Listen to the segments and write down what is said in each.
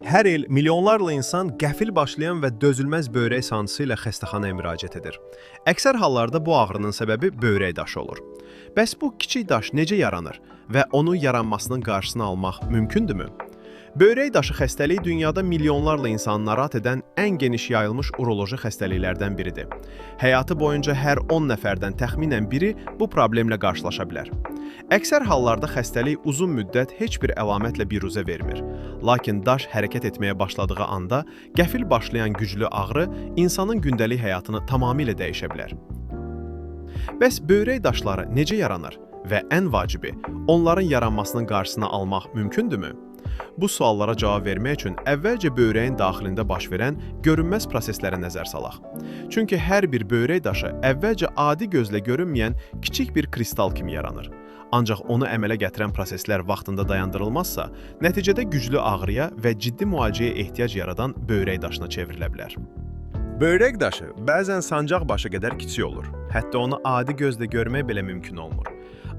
Hər il milyonlarla insan qəfil başlayan və dözülməz böyrək sancısı ilə xəstəxanaya müraciət edir. Əksər hallarda bu ağrının səbəbi böyrək daşı olur. Bəs bu kiçik daş necə yaranır və onun yaranmasının qarşısını almaq mümkündürmü? Böyrək daşı xəstəliyi dünyada milyonlarla insanı narahat edən ən geniş yayılmış uroloji xəstəliklərdən biridir. Həyatı boyunca hər 10 nəfərdən təxminən biri bu problemlə qarşılaşa bilər. Əksər hallarda xəstəlik uzun müddət heç bir əlamətlə biruzə vermir. Lakin daş hərəkət etməyə başladığı anda qəfil başlayan güclü ağrı insanın gündəlik həyatını tamamilə dəyişə bilər. Bəs böyrək daşları necə yaranır və ən vacibi, onların yaranmasının qarşısını almaq mümkündürmü? Bu suallara cavab vermək üçün əvvəlcə böyrəyin daxilində baş verən görünməz proseslərə nəzər salaq. Çünki hər bir böyrək daşı əvvəlcə adi gözlə görünməyən kiçik bir kristal kimi yaranır. Ancaq onu əmələ gətirən proseslər vaxtında dayandırılmazsa, nəticədə güclü ağrıya və ciddi müalicəyə ehtiyac yaradan böyrək daşına çevrilə bilər. Böyrək daşı bəzən sancaq başı qədər kiçik olur. Hətta onu adi gözlə görmək belə mümkün olmur.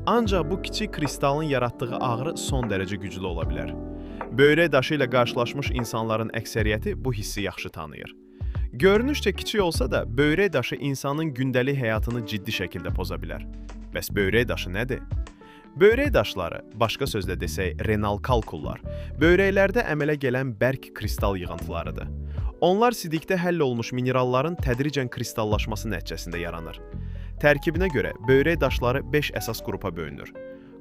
Ancaq bu kiçik kristalın yaratdığı ağrı son dərəcə güclü ola bilər. Böyrək daşı ilə qarşılaşmış insanların əksəriyyəti bu hissi yaxşı tanıyır. Görünüşcə kiçik olsa da, böyrək daşı insanın gündəlik həyatını ciddi şəkildə poza bilər. Bəs böyrək daşı nədir? Böyrək daşları, başqa sözlə desək, renal kalkullar, böyrəklərdə əmələ gələn bərk kristal yığıntılarıdır. Onlar sidikdə həll olmuş mineralların tədricən kristallaşması nəticəsində yaranır. Tərkibinə görə böyrək daşları 5 əsas qrupa bölünür.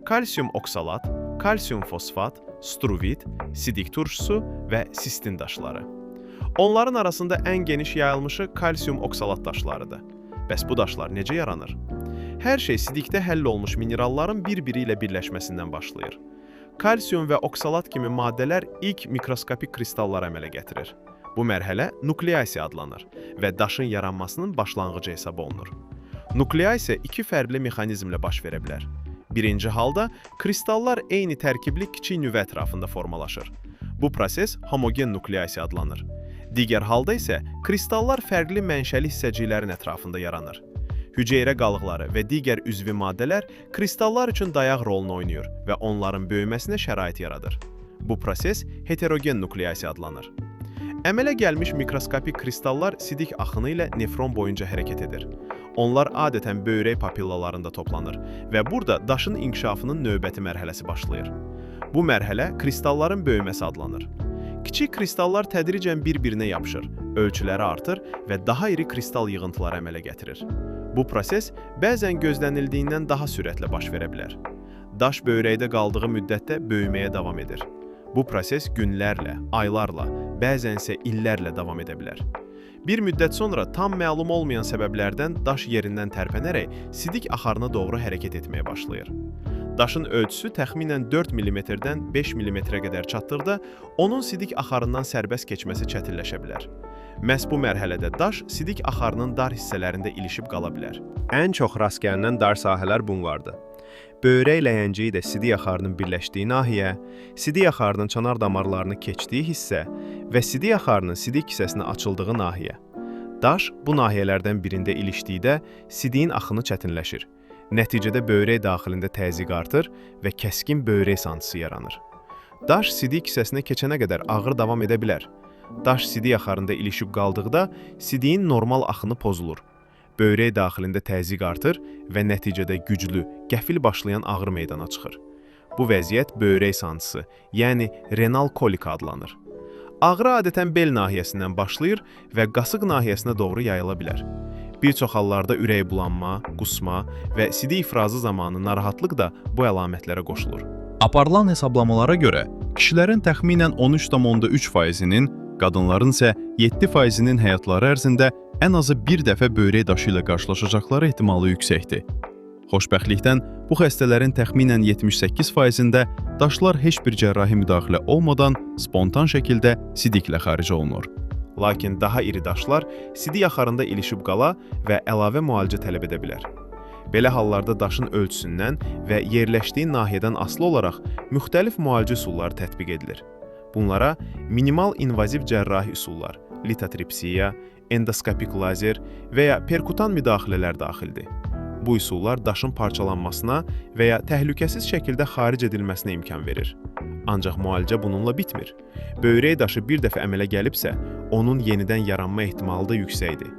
Kalsium oksalat, kalsium fosfat, struvit, sidik turşusu və sistin daşları. Onların arasında ən geniş yayılmışı kalsium oksalat daşlarıdır. Bəs bu daşlar necə yaranır? Hər şey sidikdə həll olmuş mineralların bir-biri ilə birləşməsindən başlayır. Kalsium və oksalat kimi maddələr ilk mikroskopik kristallar əmələ gətirir. Bu mərhələ nukleasiya adlanır və daşın yaranmasının başlanğıcı hesab olunur. Nukleasiya iki fərqli mexanizmlə baş verə bilər. Birinci halda, kristallar eyni tərkibli kiçik nüvə ətrafında formalaşır. Bu proses homogen nukleasiya adlanır. Digər halda isə kristallar fərqli mənşəli hissəciklərin ətrafında yaranır. Hüceyrə qalıqları və digər üzvi maddələr kristallar üçün dayaq rolunu oynayır və onların böyüməsinə şərait yaradır. Bu proses heterogen nukleasiya adlanır. Əmələ gəlmiş mikroskopik kristallar sidik axını ilə nefron boyunca hərəkət edir. Onlar adətən böyrək papillalarında toplanır və burada daşın inkişafının növbəti mərhələsi başlayır. Bu mərhələ kristalların böyüməsi adlanır. Kiçik kristallar tədricən bir-birinə yapışır, ölçüləri artır və daha iri kristal yığıntıları əmələ gətirir. Bu proses bəzən gözlənildiyindən daha sürətlə baş verə bilər. Daş böyrəkdə qaldığı müddətdə böyüməyə davam edir. Bu proses günlərlə, aylarla, bəzən isə illərlə davam edə bilər. Bir müddət sonra tam məlum olmayan səbəblərdən daş yerindən tərpənərək sidik axarına doğru hərəkət etməyə başlayır. Daşın ölçüsü təxminən 4 mm-dən 5 mm-ə qədər çatdıqda, onun sidik axarından sərbəst keçməsi çətinləşə bilər. Məhz bu mərhələdə daş sidik axarının dar hissələrində ilişib qala bilər. Ən çox rast gəlinən dar sahələr bunlardır. Böyrək ləyənci ilə sidik axarının birləşdiyi nahiyə, sidik axarının çanar damarlarını keçdiyi hissə və sidik axarının sidik hissəsinin açıldığı nahiyə. Daş bu nahiyələrdən birində ilişdikdə sidiyin axını çətinləşir. Nəticədə böyrək daxilində təzyiq artır və kəskin böyrək sancısı yaranır. Daş sidik hissəsinə keçənə qədər ağrı davam edə bilər. Daş sidik axarında ilişib qaldıqda sidiyin normal axını pozulur. Böyrək daxilində təzyiq artır və nəticədə güclü, qəfil başlayan ağrı meydana çıxır. Bu vəziyyət böyrək sancısı, yəni renal kolik adlanır. Ağrı adətən bel nahiyəsindən başlayır və qasıq nahiyəsinə doğru yayıla bilər. Bir çox hallarda ürək bulanma, qusma və sidik ifrazı zamanı narahatlıq da bu əlamətlərə qoşulur. Aparılan hesablamalara görə, kişilərin təxminən 13,3%-nin, qadınların isə 7%-nin həyatları ərzində ən azı bir dəfə böyrək daşı ilə qarşılaşacaqları ehtimalı yüksəkdir. Xoşbəxtlikdən, bu xəstələrin təxminən 78%-də daşlar heç bir cərrahi müdaxilə olmadan spontan şəkildə sidiklə xaric olunur. Lakin daha iri daşlar sidik axarında ilişib qala və əlavə müalicə tələb edə bilər. Belə hallarda daşın ölçüsündən və yerləşdiyi nahiyədən asılı olaraq müxtəlif müalicə üsulları tətbiq edilir. Bunlara minimal invaziv cərrahi üsullar, litotripsiya, endoskopik lazer və ya perkutan müdaxilələr daxildir. Bu üsullar daşın parçalanmasına və ya təhlükəsiz şəkildə xaric edilməsinə imkan verir. Ancaq müalicə bununla bitmir. Böyrək daşı bir dəfə əmələ gəlibsə, onun yenidən yaranma ehtimalı da yüksəkdir.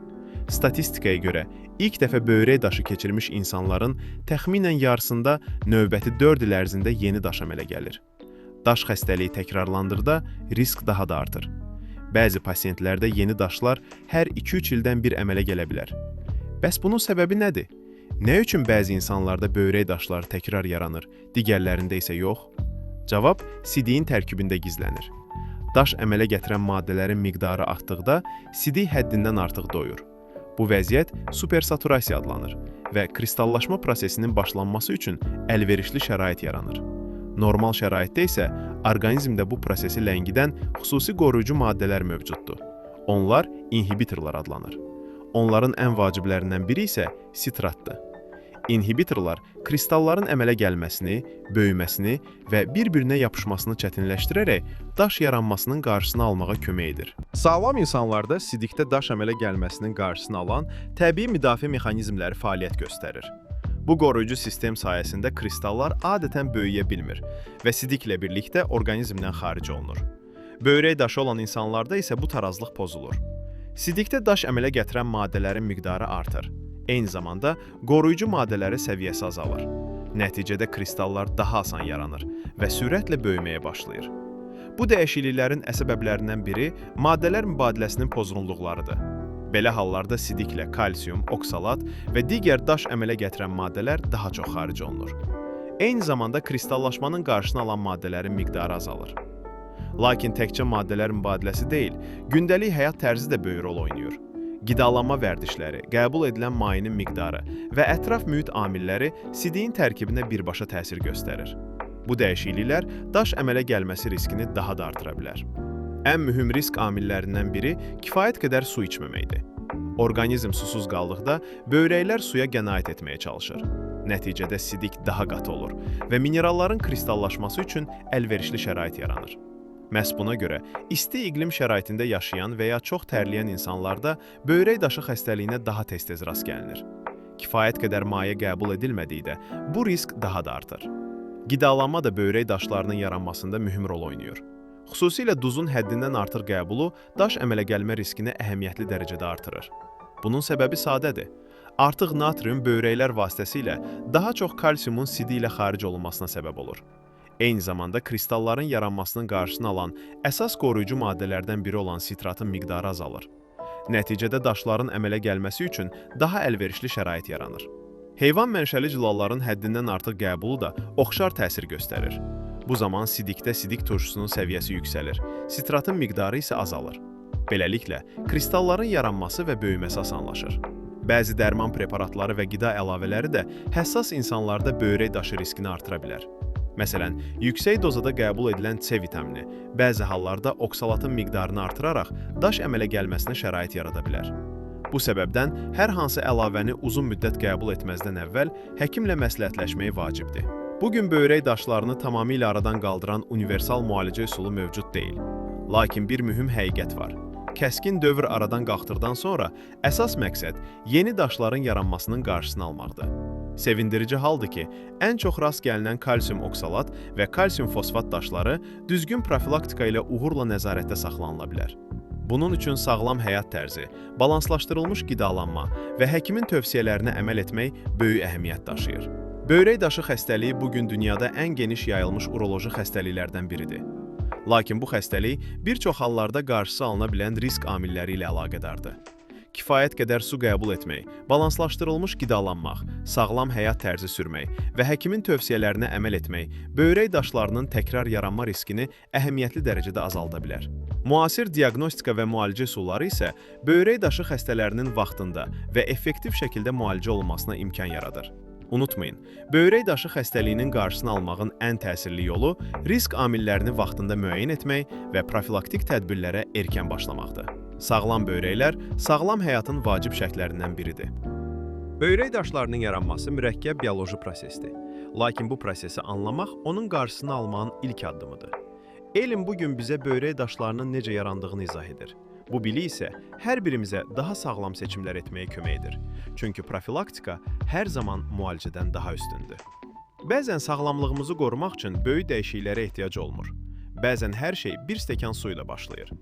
Statistikaya görə ilk dəfə böyrək daşı keçirmiş insanların təxminən yarısında növbəti 4 il ərzində yeni daş əmələ gəlir. Daş xəstəliyi təkrarlandıqda risk daha da artır. Bəzi pasientlərdə yeni daşlar hər 2-3 ildən bir əmələ gələ bilər. Bəs bunun səbəbi nədir? Nə üçün bəzi insanlarda böyrək daşları təkrar yaranır, digərlərində isə yox? Cavab sidiyin tərkibində gizlənir. Daş əmələ gətirən maddələrin miqdarı artdıqda sidik həddindən artıq doyur. Bu vəziyyət supersaturasiya adlanır və kristallaşma prosesinin başlanması üçün əlverişli şərait yaranır. Normal şəraitdə isə orqanizmdə bu prosesi ləngidən xüsusi qoruyucu maddələr mövcuddur. Onlar inhibitorlar adlanır. Onların ən vaciblərindən biri isə sitratdır. İnhibitorlar kristalların əmələ gəlməsini, böyüməsini və bir-birinə yapışmasını çətinləşdirərək daş yaranmasının qarşısını almağa kömək edir. Sağlam insanlarda sidikdə daş əmələ gəlməsinin qarşısını alan təbii müdafiə mexanizmləri fəaliyyət göstərir. Bu qoruyucu sistem sayəsində kristallar adətən böyüyə bilmir və sidiklə birlikdə orqanizmdən xaric olunur. Böyrək daşı olan insanlarda isə bu tarazlıq pozulur. Sidikdə daş əmələ gətirən maddələrin miqdarı artır. Eyni zamanda qoruyucu maddələrin səviyyəsi azalır. Nəticədə kristallar daha asan yaranır və sürətlə böyüməyə başlayır. Bu dəyişikliklərin səbəblərindən biri maddələr mübadiləsinin pozğunluqlarıdır. Belə hallarda sidiklə kalsium, oksalat və digər daş əmələ gətirən maddələr daha çox xaric olunur. Eyni zamanda kristallaşmanın qarşısını alan maddələrin miqdarı azalır. Lakin təkcə maddələr mübadiləsi deyil, gündəlik həyat tərzi də böyük rol oynayır. Qidalanma vərdişləri, qəbul edilən mayenin miqdarı və ətraf mühit amilləri sidiyin tərkibinə birbaşa təsir göstərir. Bu dəyişikliklər daş əmələ gəlməsi riskini daha da artıra bilər. Ən mühüm risk amillərindən biri kifayət qədər su içməməkdir. Orqanizm susuz qaldıqda böyrəklər suya qənaət etməyə çalışır. Nəticədə sidik daha qatı olur və mineralların kristallaşması üçün əlverişli şərait yaranır. Məhz buna görə isti iqlim şəraitində yaşayan və ya çox tərləyən insanlarda böyrək daşı xəstəliyinə daha tez-tez rast gəlinir. Kifayət qədər maye qəbul edilmədikdə bu risk daha da artır. Qidalanma da böyrək daşlarının yaranmasında mühüm rol oynayır. Xüsusilə duzun həddindən artıq qəbulu daş əmələ gəlmə riskini əhəmiyyətli dərəcədə artırır. Bunun səbəbi sadədir. Artıq natrium böyrəklər vasitəsilə daha çox kalsiumun sidi ilə xaric olunmasına səbəb olur. Eyni zamanda kristalların yaranmasının qarşısını alan əsas qoruyucu maddələrdən biri olan sitratın miqdarı azalır. Nəticədə daşların əmələ gəlməsi üçün daha əlverişli şərait yaranır. Heyvan mənşəli cilalların həddindən artıq qəbulu da oxşar təsir göstərir. Bu zaman sidikdə sidik turşusunun səviyyəsi yüksəlir, sitratın miqdarı isə azalır. Beləliklə, kristalların yaranması və böyüməsi asanlaşır. Bəzi dərman preparatları və qida əlavələri də həssas insanlarda böyrək daşı riskini artıra bilər. Məsələn, yüksək dozada qəbul edilən C vitamini bəzi hallarda oksalatın miqdarını artıraraq daş əmələ gəlməsinə şərait yarada bilər. Bu səbəbdən hər hansı əlavəni uzun müddət qəbul etməzdən əvvəl həkimlə məsləhətləşmək vacibdir. Bugün böyrək daşlarını tamamilə aradan qaldıran universal müalicə üsulu mövcud deyil. Lakin bir mühüm həqiqət var. Kəskin dövr aradan qalxdıqdan sonra əsas məqsəd yeni daşların yaranmasının qarşısını almaqdır. Sevindirici haldır ki, ən çox rast gəlinən kalsium oksalat və kalsium fosfat daşları düzgün profilaktika ilə uğurla nəzarətdə saxlanıla bilər. Bunun üçün sağlam həyat tərzi, balanslaşdırılmış qidalanma və həkimin tövsiyələrinə əməl etmək böyük əhəmiyyət daşıyır. Böyrək daşı xəstəliyi bugün dünyada ən geniş yayılmış uroloji xəstəliklərdən biridir. Lakin bu xəstəlik bir çox hallarda qarşısı alına bilən risk amilləri ilə əlaqədardır. Kifayət qədər su qəbul etmək, balanslaşdırılmış qidalanmaq, sağlam həyat tərzi sürmək və həkimin tövsiyələrinə əməl etmək böyrək daşlarının təkrar yaranma riskini əhəmiyyətli dərəcədə azalda bilər. Müasir diaqnostika və müalicə üsulları isə böyrək daşı xəstələrinin vaxtında və effektiv şəkildə müalicə olunmasına imkan yaradır. Unutmayın, böyrək daşı xəstəliyinin qarşısını almağın ən təsirli yolu risk amillərini vaxtında müəyyən etmək və profilaktik tədbirlərə erkən başlamaqdır. Sağlam böyrəklər sağlam həyatın vacib şərtlərindən biridir. Böyrək daşlarının yaranması mürəkkəb bioloji prosesdir. Lakin bu prosesi anlamaq onun qarşısını almağın ilk addımıdır. Elm bugün bizə böyrək daşlarının necə yarandığını izah edir. Bu bilik isə hər birimizə daha sağlam seçimlər etməyə kömək edir. Çünki profilaktika hər zaman müalicədən daha üstündür. Bəzən sağlamlığımızı qorumaq üçün böyük dəyişikliklərə ehtiyac olmur. Bəzən hər şey bir stəkan su ilə başlayır.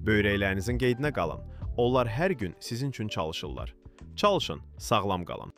Böyrəklərinizin qeydinə qalın. Onlar hər gün sizin üçün çalışırlar. Çalışın, sağlam qalın.